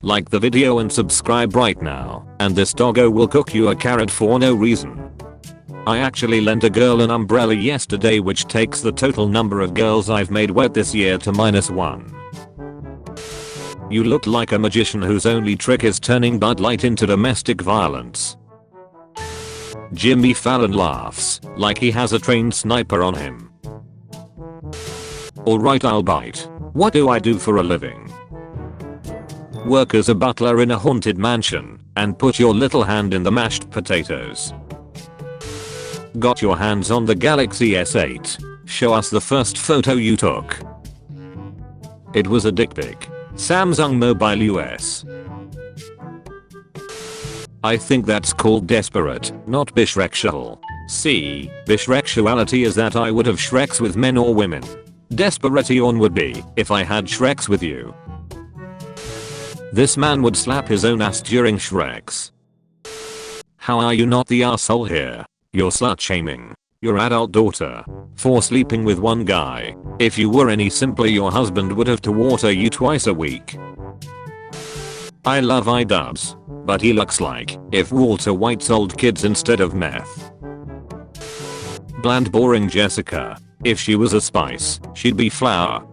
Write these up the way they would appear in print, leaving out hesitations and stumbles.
Like the video and subscribe right now, and this doggo will cook you a carrot for no reason. I actually lent a girl an umbrella yesterday, which takes the total number of girls I've made wet this year to -1. You look like a magician whose only trick is turning Bud Light into domestic violence. Jimmy Fallon laughs like he has a trained sniper on him. Alright, I'll bite. What do I do for a living? Work as a butler in a haunted mansion and put your little hand in the mashed potatoes. Got your hands on the Galaxy S8? Show us the first photo you took. It was a dick pic. Samsung Mobile US. I think that's called desperate, not bisexual. See, bisexuality is that I would have Shreks with men or women. Desperation would be if I had Shreks with you. This man would slap his own ass during Shreks. How are you not the asshole here? You're slut shaming your adult daughter for sleeping with one guy. If you were any simpler, your husband would have to water you twice a week. I love iDubbbz, but he looks like if Walter White sold kids instead of meth. Bland boring Jessica. If she was a spice, she'd be flour.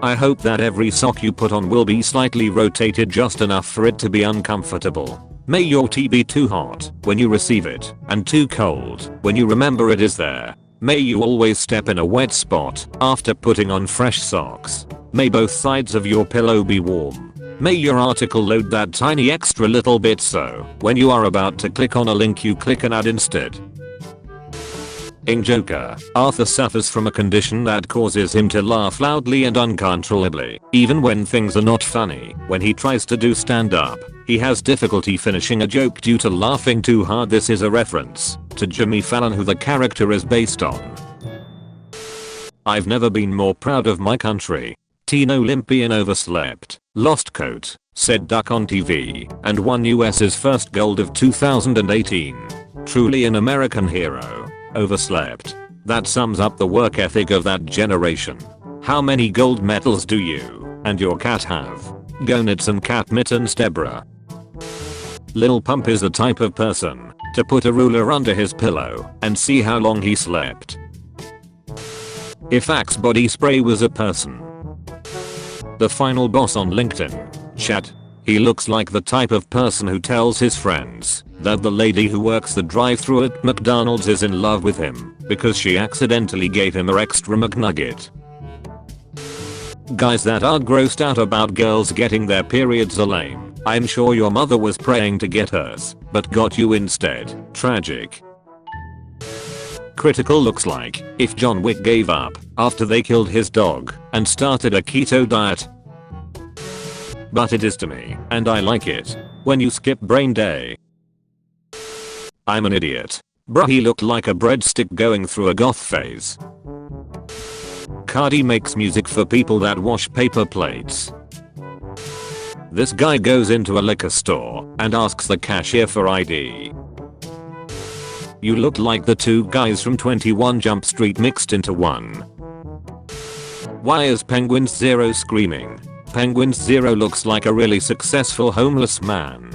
I hope that every sock you put on will be slightly rotated just enough for it to be uncomfortable. May your tea be too hot when you receive it and too cold when you remember it is there. May you always step in a wet spot after putting on fresh socks. May both sides of your pillow be warm. May your article load that tiny extra little bit so when you are about to click on a link you click an ad instead. In Joker, Arthur suffers from a condition that causes him to laugh loudly and uncontrollably, even when things are not funny. When he tries to do stand-up, he has difficulty finishing a joke due to laughing too hard. This is a reference to Jimmy Fallon, who the character is based on. I've never been more proud of my country. Teen Olympian overslept, lost coat, said duck on TV, and won US's first gold of 2018. Truly an American hero. Overslept. That sums up the work ethic of that generation. How many gold medals do you and your cat have? Gonads and cat mittens, Deborah. Lil Pump is the type of person to put a ruler under his pillow and see how long he slept. If Axe body spray was a person. The final boss on LinkedIn. Chat. He looks like the type of person who tells his friends that the lady who works the drive-thru at McDonald's is in love with him because she accidentally gave him her extra McNugget. Guys that are grossed out about girls getting their periods are lame. I'm sure your mother was praying to get hers, but got you instead. Tragic. Critical looks like if John Wick gave up after they killed his dog and started a keto diet. But it is to me, and I like it. When you skip brain day. I'm an idiot. Bruh, he looked like a breadstick going through a goth phase. Cardi makes music for people that wash paper plates. This guy goes into a liquor store and asks the cashier for ID. You look like the two guys from 21 Jump Street mixed into one. Why is Penguins Zero screaming? Penguins Zero looks like a really successful homeless man.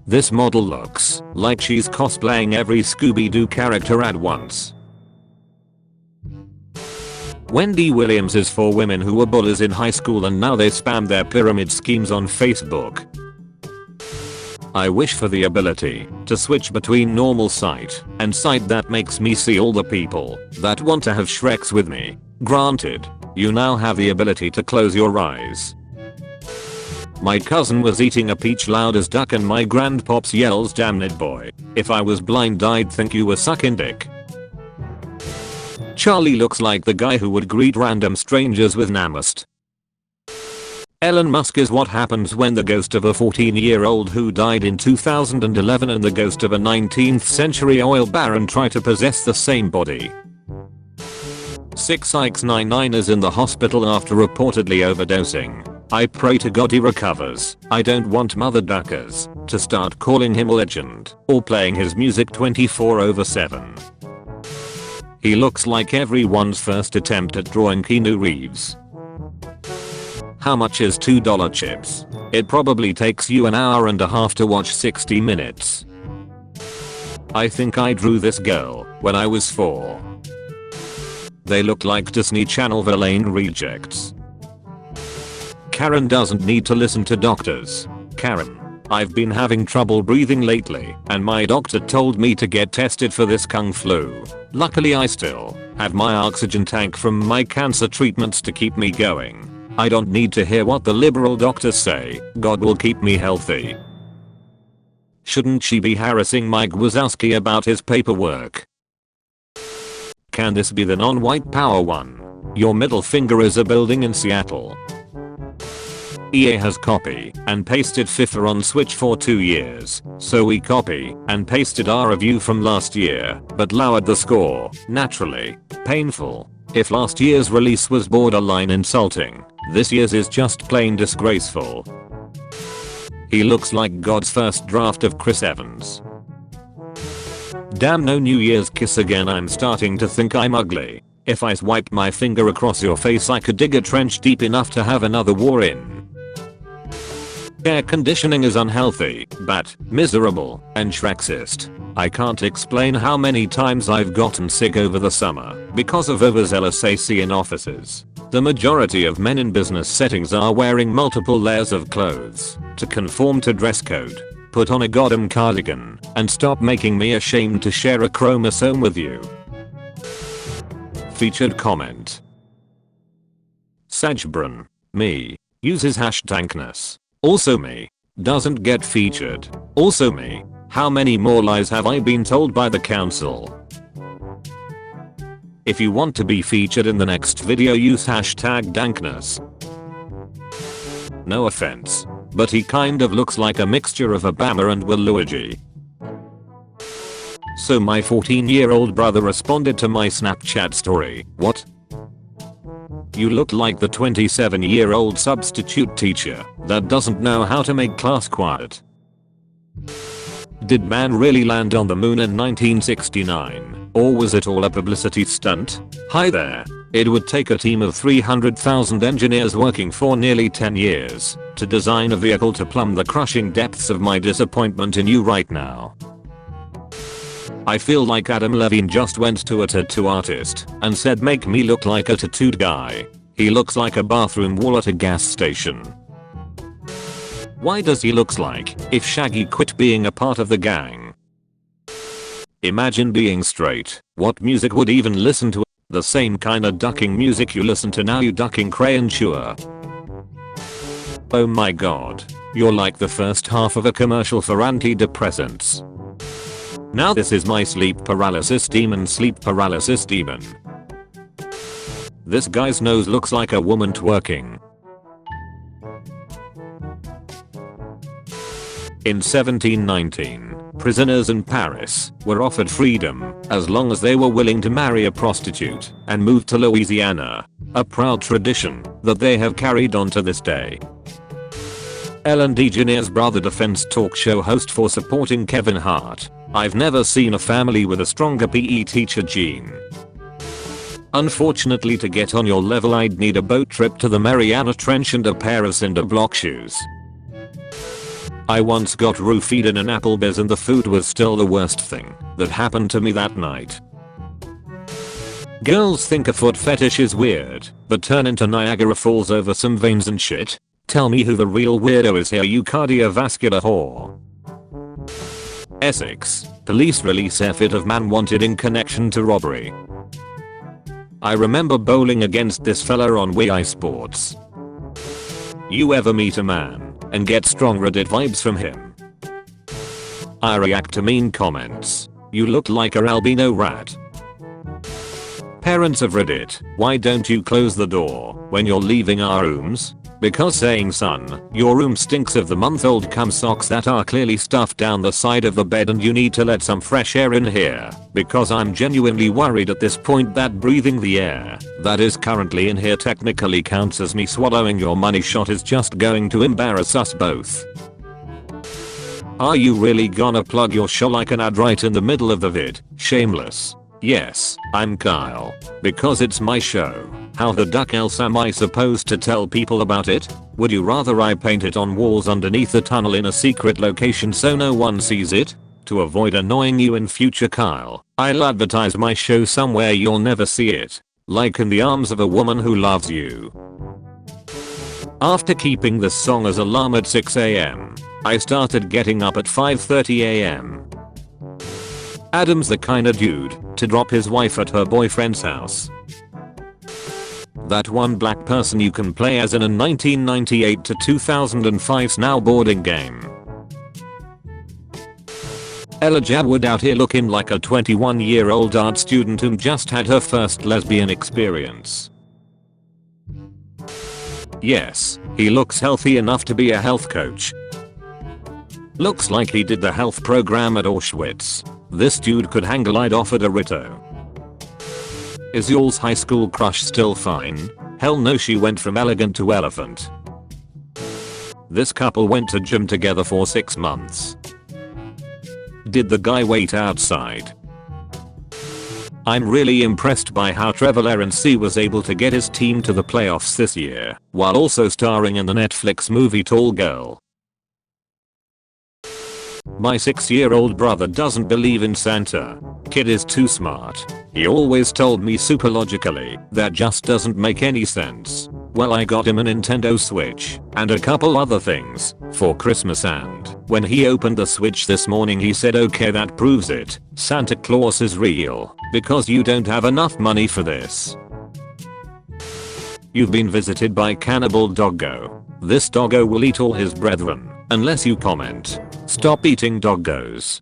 This model looks like she's cosplaying every Scooby-Doo character at once. Wendy Williams is for women who were bullies in high school and now they spam their pyramid schemes on Facebook. I wish for the ability to switch between normal sight and sight that makes me see all the people that want to have Shreks with me. Granted, you now have the ability to close your eyes. My cousin was eating a peach loud as duck and my grandpops yells, "Damn it boy, if I was blind I'd think you were sucking dick." Charlie looks like the guy who would greet random strangers with namaste. Elon Musk is what happens when the ghost of a 14-year-old who died in 2011 and the ghost of a 19th century oil baron try to possess the same body. 6ix99 is in the hospital after reportedly overdosing. I pray to God he recovers. I don't want mother duckers to start calling him a legend or playing his music 24/7. He looks like everyone's first attempt at drawing Keanu Reeves. How much is $2 chips? It probably takes you an hour and a half to watch 60 minutes. I think I drew this girl when I was 4. They look like Disney Channel villain rejects. Karen doesn't need to listen to doctors. Karen, I've been having trouble breathing lately and my doctor told me to get tested for this kung flu. Luckily I still have my oxygen tank from my cancer treatments to keep me going. I don't need to hear what the liberal doctors say. God will keep me healthy. Shouldn't she be harassing Mike Wazowski about his paperwork? Can this be the non-white power one? Your middle finger is a building in Seattle. EA has copy and pasted FIFA on Switch for 2 years, so we copy and pasted our review from last year, but lowered the score. Naturally. Painful. If last year's release was borderline insulting, this year's is just plain disgraceful. He looks like God's first draft of Chris Evans. Damn, no New Year's kiss again. I'm starting to think I'm ugly. If I swiped my finger across your face I could dig a trench deep enough to have another war in. Air conditioning is unhealthy, bad, miserable, and Shrexist. I can't explain how many times I've gotten sick over the summer because of overzealous AC in offices. The majority of men in business settings are wearing multiple layers of clothes to conform to dress code. Put on a goddamn cardigan and stop making me ashamed to share a chromosome with you. Featured comment. Sajbran, me, uses #tankness. Also me. Doesn't get featured. Also me. How many more lies have I been told by the council? If you want to be featured in the next video use #dankness. No offense, but he kind of looks like a mixture of Obama and Waluigi. So my 14-year-old brother responded to my Snapchat story. What? You look like the 27-year-old substitute teacher that doesn't know how to make class quiet. Did man really land on the moon in 1969? Or was it all a publicity stunt? Hi there. It would take a team of 300,000 engineers working for nearly 10 years to design a vehicle to plumb the crushing depths of my disappointment in you right now. I feel like Adam Levine just went to a tattoo artist and said make me look like a tattooed guy. He looks like a bathroom wall at a gas station. Why does he looks like if Shaggy quit being a part of the gang? Imagine being straight. What music would even listen to? The same kinda ducking music you listen to now, you ducking crayon chewer. Oh my god. You're like the first half of a commercial for antidepressants. Now this is my sleep paralysis demon. This guy's nose looks like a woman twerking. In 1719, prisoners in Paris were offered freedom as long as they were willing to marry a prostitute and move to Louisiana, a proud tradition that they have carried on to this day. Ellen DeGeneres' brother defense talk show host for supporting Kevin Hart. I've never seen a family with a stronger PE teacher gene. Unfortunately, to get on your level I'd need a boat trip to the Mariana Trench and a pair of cinder block shoes. I once got roofied in an Applebee's and the food was still the worst thing that happened to me that night. Girls think a foot fetish is weird, but turn into Niagara Falls over some veins and shit. Tell me who the real weirdo is here, you cardiovascular whore. Essex, police release effort of man wanted in connection to robbery. I remember bowling against this fella on Wii Sports. You ever meet a man and get strong Reddit vibes from him? I react to mean comments. You look like a albino rat. Parents of Reddit, why don't you close the door when you're leaving our rooms? Because saying son, your room stinks of the month-old cum socks that are clearly stuffed down the side of the bed and you need to let some fresh air in here. Because I'm genuinely worried at this point that breathing the air that is currently in here technically counts as me swallowing your money shot is just going to embarrass us both. Are you really gonna plug your show like an ad right in the middle of the vid? Shameless. Yes, I'm Kyle. Because it's my show. How the duck else am I supposed to tell people about it? Would you rather I paint it on walls underneath the tunnel in a secret location so no one sees it? To avoid annoying you in future, Kyle, I'll advertise my show somewhere you'll never see it. Like in the arms of a woman who loves you. After keeping this song as alarm at 6 AM, I started getting up at 5:30 AM. Adam's the kinda dude to drop his wife at her boyfriend's house. That one black person you can play as in a 1998 to 2005 snowboarding game. Elijah Wood out here looking like a 21-year-old art student who just had her first lesbian experience. Yes, he looks healthy enough to be a health coach. Looks like he did the health program at Auschwitz. This dude could hang glide off a Dorito. Is y'all's high school crush still fine? Hell no, she went from elegant to elephant. This couple went to gym together for 6 months. Did the guy wait outside? I'm really impressed by how Trevor Lawrence was able to get his team to the playoffs this year, while also starring in the Netflix movie Tall Girl. My 6-year-old brother doesn't believe in Santa. Kid is too smart. He always told me super logically that just doesn't make any sense. Well, I got him a Nintendo Switch and a couple other things for Christmas, and when he opened the Switch this morning he said, okay, that proves it. Santa Claus is real because you don't have enough money for this. You've been visited by Cannibal Doggo. This doggo will eat all his brethren unless you comment. Stop eating doggos.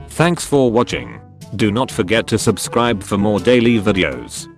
Thanks for watching. Do not forget to subscribe for more daily videos.